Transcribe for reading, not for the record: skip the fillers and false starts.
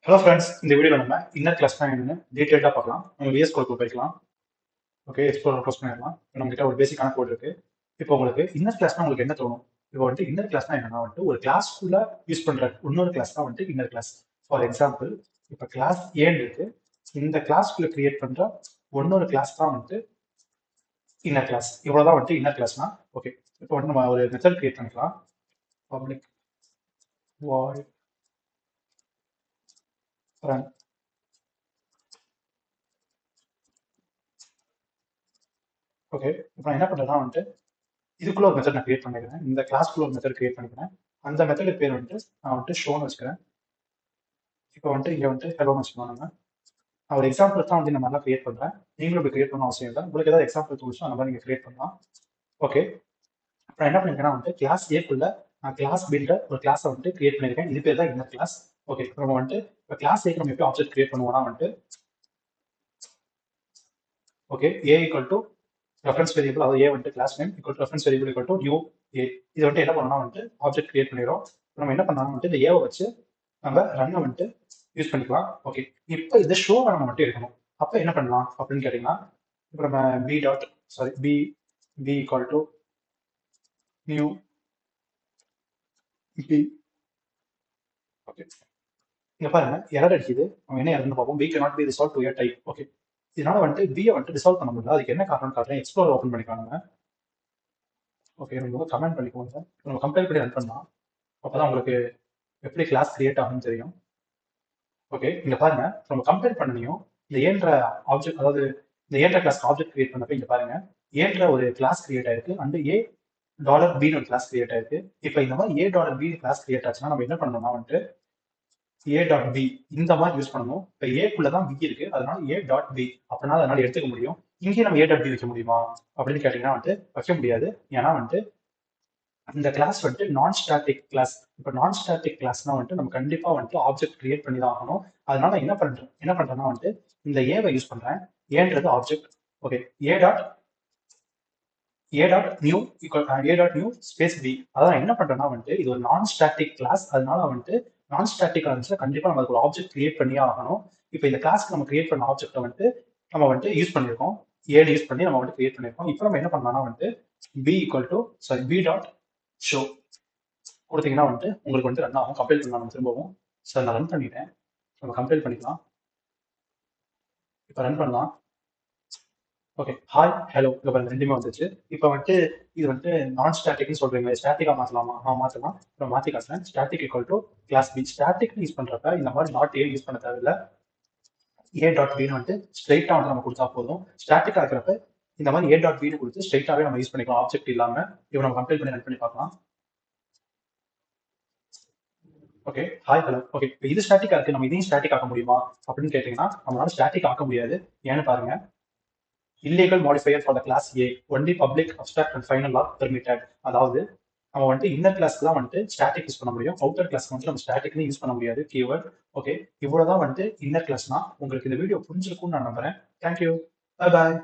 Hello friends, இந்த வீடியோவில் நம்ம இன்னர் கிளாஸ்னா என்னன்னு டீட்டெயிலாக பார்க்கலாம். நம்ம விஎஸ் கோட் போய்க்கலாம். ஓகே, எக்ஸ்ப்ளோர் க்ளோஸ் பண்ணிடலாம். நம்ம கிட்ட ஒரு பேசிக்கான கோட் இருக்கு. இப்போ உங்களுக்கு இன்னர் கிளாஸ்னா உங்களுக்கு என்ன தோணும்? இப்போ வந்துட்டு இன்னர் கிளாஸ்னா என்னன்னா வந்துட்டு ஒரு கிளாஸ்க்குள்ள யூஸ் பண்ற இன்னொரு கிளாஸ் தான் வந்துட்டு இன்னர் கிளாஸ். ஃபார் எக்ஸாம்பிள், இப்போ கிளாஸ் ஏன்னு இருக்கு. இந்த கிளாஸ்க்குள்ள கிரியேட் பண்ற இன்னொரு கிளாஸ் தான் வந்துட்டு இன்னர் கிளாஸ். இவ்வளவுதான் வந்துட்டு இன்னர் கிளாஸ்னா. ஓகே, இப்போ வந்து நம்ம ஒரு மெத்தட் கிரியேட் பண்ணிக்கலாம். Public void run. ஓகே, இப்போ நான் என்ன பண்றேன்னா வந்துட்டு இதுக்குள்ள ஒரு மெத்தட் நான் கிரியேட் பண்ணிக்கிறேன். இந்த கிளாஸ்க்குள்ள ஒரு மெத்தட் கிரியேட் பண்ணிக்கிறேன். அந்த மெத்தட் பேர் வந்துட்டு நான் வந்துட்டு ஷோன்னு வச்சுக்கிறேன். இப்போ வந்துட்டு இங்க வந்துட்டு ஹெலோன்னு வச்சுக்கலாம். நம்ம நான் ஒரு எக்ஸாம்பிள் தான் வந்து இந்த மாதிரிலாம் கிரியேட் பண்றேன். நீங்களும் இப்படி கிரியேட் பண்ண அவசியம் இல்லை. உங்களுக்கு ஏதாவது எக்ஸாம்பிள் தோணுச்சோ அந்த மாதிரி நீங்க கிரியேட் பண்ணலாம். ஓகே, இப்போ என்ன பண்ணிருக்கேன்னா வந்துட்டு கிளாஸ் ஏக்குள்ள நான் கிளாஸ் பில்டர் ஒரு கிளாஸை வந்துட்டு கிரியேட் பண்ணியிருக்கேன். இது பேர் தான் இன்னர் கிளாஸ். ஓகே, நம்ம வந்துட்டு இப்போ கிளாஸ் ஏக்கு நம்ம எப்படி ஆப்ஜெக்ட் கிரியேட் பண்ணுவோம்னா வந்துட்டு okay A equal to reference variable, அதாவது ஏ வந்துட்டு class name equal to reference variable equal to new A. இது வந்துட்டு என்ன பண்ணணும்னா வந்துட்டு ஆப்ஜெக்ட் கிரியேட் பண்ணிடுறோம். நம்ம என்ன பண்ணலாம் வந்துட்டு இந்த ஏவை வச்சு நம்ம ரன்னை வந்துட்டு யூஸ் பண்ணிக்கலாம். ஓகே, இப்போ இந்த ஷோவை நம்ம மட்டும் எடுக்கணும். அப்போ என்ன பண்ணலாம் அப்படின்னு கேட்டிங்கன்னா, இப்போ நம்ம B dot sorry B B equal to new B. Okay, இங்க பாருங்க எரர் அடிக்குது. நம்ம என்ன எரர்னு பார்ப்போம். B cannot be resolved to a type. Okay, இதனால வந்துட்டு பியை வந்துட்டு ரிசால்வ் பண்ண முடியல. அதுக்கு என்ன காரணம் காட்டுறேன். எக்ஸ்ப்ளோர் ஓப்பன் பண்ணிக்கலாம் நம்ம. ஓகே, நம்ம வந்து கமெண்ட் பண்ணிக்கோங்க. நம்ம கம்பைல் பண்ணி ரன் பண்ணலாம். அப்பதான் உங்களுக்கு எப்படி கிளாஸ் கிரியேட் ஆகும்னு தெரியும். ஓகே, இங்க பாருங்க நம்ம கம்பேர் பண்ணனையும் இந்த ஏன்ற ஆப்ஜெக்ட், அதாவது இந்த ஏன்ற கிளாஸ் ஆப்ஜெக்ட் கிரியேட் பண்ணப்ப இங்க பாருங்க ஏன்ற ஒரு கிளாஸ் கிரியேட் ஆயிருக்கு. அண்ட் ஏ டாலர் பி ஒரு கிளாஸ் கிரியேட் ஆயிருக்கு. இப்போ இந்த மாதிரி ஏ டாலர் பி கிளாஸ் கிரியேட் ஆச்சுன்னா நம்ம என்ன பண்ணணும்னா வந்துட்டு ஏ டாட் பி இந்த மாதிரி யூஸ் பண்ணணும். இப்போ ஏக்குள்ள தான் பி இருக்கு, அதனால ஏ டாட் பி அப்படின்னா அதனால எடுத்துக்க முடியும். இங்கே நம்ம ஏ டாட் பி வைக்க முடியுமா அப்படின்னு கேட்டீங்கன்னா வந்துட்டு வைக்க முடியாது. ஏன்னா வந்துட்டு இந்த கிளாஸ் வந்துட்டு நான் ஸ்டாட்டிக் கிளாஸ். இப்போ நான் ஸ்டாட்டிக் கிளாஸ்னா வந்துட்டு நம்ம கண்டிப்பா வந்துட்டு ஆப்ஜெக்ட் கிரியேட் பண்ணி தான் ஆகணும். அதனால என்ன பண்றேன்னா வந்துட்டு இந்த ஏவை யூஸ் பண்றேன். ஏன்றது object. Okay, A dot new A dot new space B. அதான் என்ன பண்றேன்னா வந்துட்டு இது ஒரு நான் ஸ்டாட்டிக் கிளாஸ். அதனால வந்துட்டு நான் ஸ்டாட்டிக் இருந்துச்சுன்னா கண்டிப்பா நம்ம அதுக்கு ஒரு ஆப்ஜெக்ட் கிரியேட் பண்ணியே ஆகணும். இப்போ இந்த கிளாஸ்க்கு நம்ம கிரியேட் பண்ண ஆப்ஜெக்ட்டை வந்துட்டு நம்ம வந்துட்டு யூஸ் பண்ணியிருக்கோம். ஏன்னு யூஸ் பண்ணி நம்ம வந்துட்டு கிரியேட் பண்ணியிருக்கோம். இப்போ நம்ம என்ன பண்ணலாம்னா வந்துட்டு B equal to sorry B dot show கொடுத்தீங்கன்னா வந்துட்டு உங்களுக்கு வந்துட்டு ரன் ஆகும். கம்பைல் பண்ணலாம் திரும்பவும். சார் நான் ரன் பண்ணிட்டேன். நம்ம கம்பைல் பண்ணிக்கலாம். இப்போ ரன் பண்ணலாம். ஓகே, ஹாய் ஹலோ இங்க பாருங்க ரெண்டுமே வந்துச்சு. இப்போ வந்துட்டு இது வந்துட்டு நான் ஸ்டாட்டிக்னு சொல்றீங்க, ஸ்டாட்டிக்கா மாற்றலாமா? மாற்றலாம். இப்போ மாற்றி காட்டுறேன். Static equal to class B. Static use பண்றப்ப இந்த மாதிரி டாட் ஏ யூஸ் பண்ண தேவையில்ல. ஏ டாட் பின்னு வந்துட்டு ஸ்ட்ரைட்டா வந்து நம்ம கொடுத்தா போதும். ஸ்டாட்டிக்கா இருக்கிறப்ப இந்த மாதிரி ஏ டாட் பின்னு கொடுத்து ஸ்ட்ரைட்டாவே நம்ம யூஸ் பண்ணிக்கலாம் ஆப்ஜெக்ட் இல்லாம. இப்போ நம்ம கம்பைல் பண்ணி ரன் பண்ணி பார்க்கலாம். Okay, hi hello. ஓகே, இப்போ இது ஸ்டாட்டிக் இருக்கு, நம்ம இதையும் ஸ்டாட்டிக் ஆக்க முடியுமா அப்படின்னு கேட்டீங்கன்னா நம்மளால ஸ்டாட்டிக் ஆக்க முடியாது. ஏன்னு பாருங்க, illegal modifier for the class A only public abstract and final are permitted. அதாவது நம்ம வந்துட்டு இன்னர் கிளாஸ்க்கு தான் வந்துட்டு ஸ்டாட்டிக் யூஸ் பண்ண முடியும். அவுட்டர் கிளாஸ்க்கு வந்துட்டு நம்ம ஸ்டாட்டிக்னு யூஸ் பண்ண முடியாது கீவேர்ட். ஓகே, இவ்வளவுதான் வந்துட்டு இன்னர் கிளாஸ்னா. உங்களுக்கு இந்த வீடியோ புரிஞ்சிருக்கும்னு நான் நம்புறேன். Thank you, bye bye.